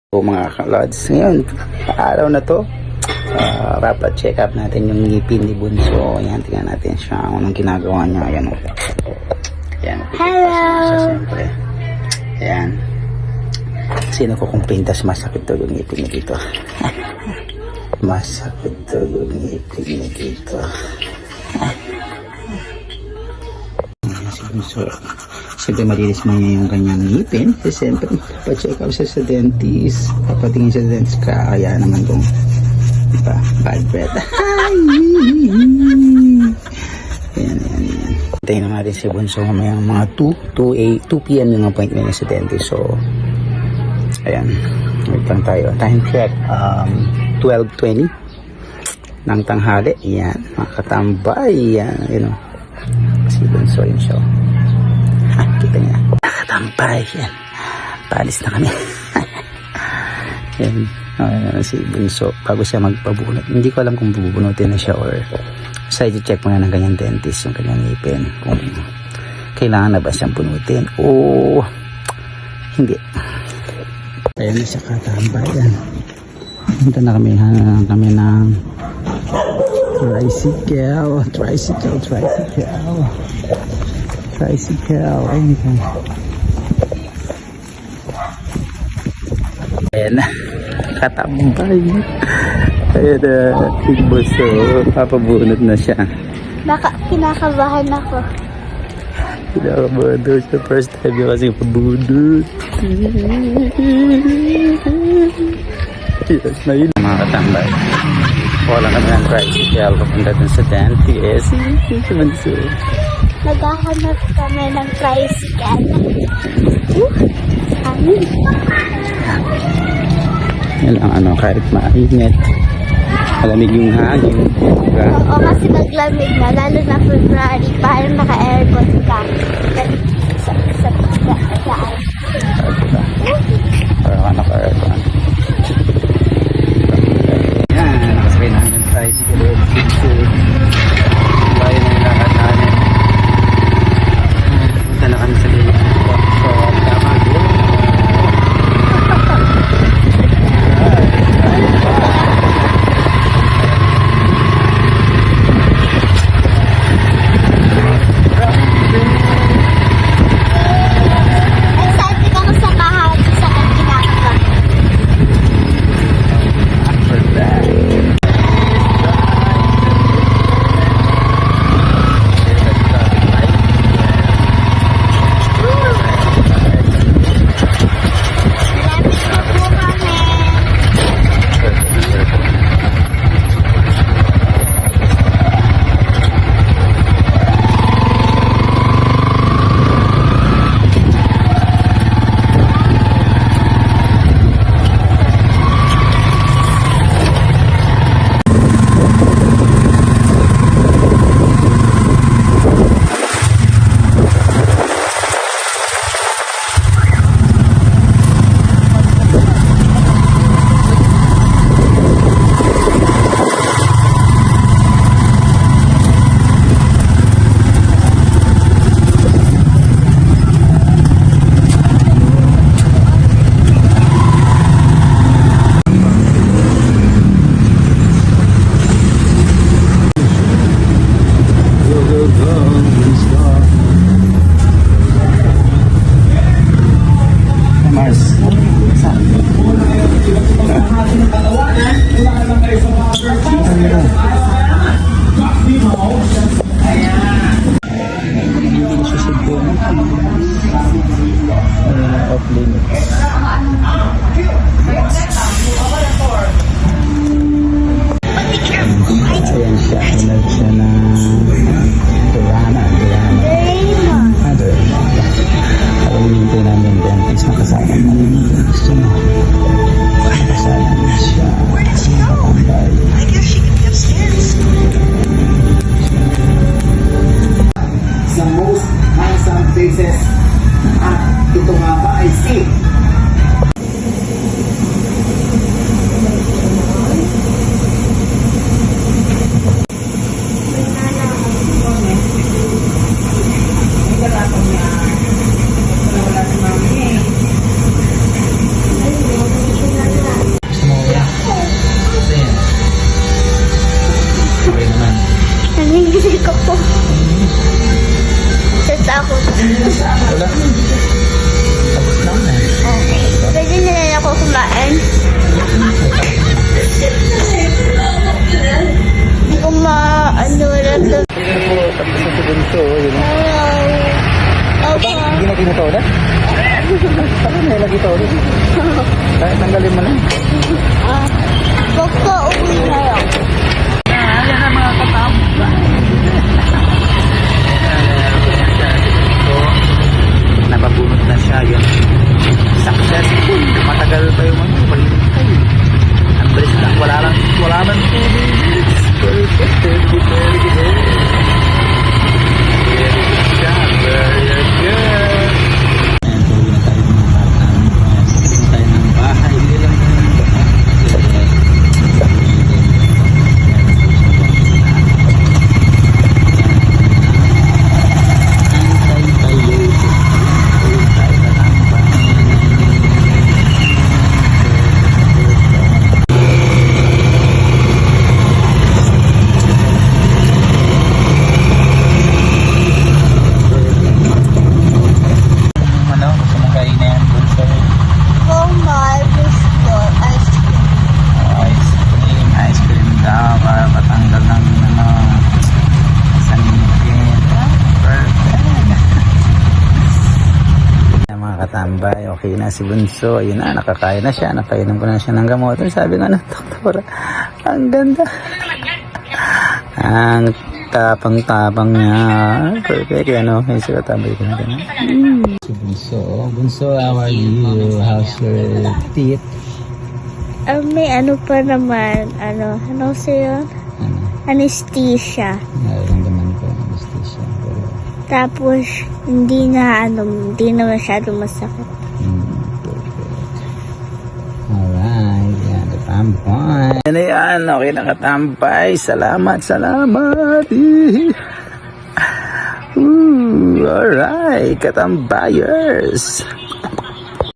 So mga kalods, ngayon, araw na to, check up natin yung ngipin ni Bunso. Ayan, tingnan natin siya. Anong ginagawa niya. Ayan, ayan. Hello! Siyempre. Ayan. Sino ko kung pintas, masakit to yung ngipin niya dito. Masakit to yung ngipin niya dito. Ayan, si Bunso. Siyempre malinis mo niya yung kanyang ngipin. Kasi siyempre, pa-check up siya sa dentist. Papatingin siya sa dentist. Kaya naman kung diba, bad breath. Ayan. Hintayin na natin si Bunso mamayang mga 2 p.m. yung appointment niya sa dentist. So, ayan. Wait lang tayo. Time check. 12:20 ng tanghali. Ayan. Makatambay. Ayan. You know. Si Bunso yun siya. Kita niya. Nakatampay. Yan. Paalis na kami. Yan. Si Bunso. Bago siya magpabunot. Hindi ko alam kung bubunutin na siya or sa i-check muna ng kanyang dentist yung kanyang ngipin. Kung kailangan na ba siyang bunutin o hindi. Ayan na siya katambay. Yan. Punta na kami. Hanap kami ng tricycle. Ayun ka. Ayan na. Katambay. Ayan na. Big Bunso. Papabunot na siya. Kinakabahan ako. Kinakabahan daw siya. First time niya kasi pabunot. Yes, na yun. Mga katambay. Wala kami ng tricycle. Papunta dun sa dentist. Si Bunso. Naghahanap kami ng tricycle. Amin. Yan ang kahit mainit. Malamig yung hangin. Diba? Oo, kasi maglamig na. Lalo na February. Parang naka-aircon ka. Sa daan. Parang ka naka-aircon. Yan, nakasabay namin ng tricycle. Bayan na nilakad namin. Punta na kami sa liit. So, tama. kain. Hindi ko ano lang to. Ito po, tapos na si Bunso. Yun. Hello. Okay. Hindi na tinutawad? Parang may lagi tawad. Kaya tanggalin mo na. Huwag ka uwi na lang. Ayan na mga katamba. Napabunot na siya yun. Successful. Matagal pa yung ano. Ang bilis lang. Wala lang 2 minutes. Perfect. Very good. Very good. Very good job. Very good. Ayan, tuloy na tayo mga katamba. Tuloy tayo ng bahay. Hindi lang Oh my, biscuit. ice cream daw para patanggal ng sanipin. Perfect. Mga katambay, okay na si Bunso. Ayun na, nakakain na siya. Nakainom ko na siya ng gamot. Sabi nga ng doktora, ang ganda. Ang tapang-tapang niya. Perfect. Ano, may si katambay ko na. Si Bunso. Bunso, how are you? How's your teeth? May ano pa naman, ano sa'yo? Ano? Anesthesia. Nararamdaman ko ang anesthesia. Pero, Tapos, hindi na masyado masakit. perfect. Alright. Yan, katambay. Yan na yan. Okay na katambay. Salamat. Alright, katambayers.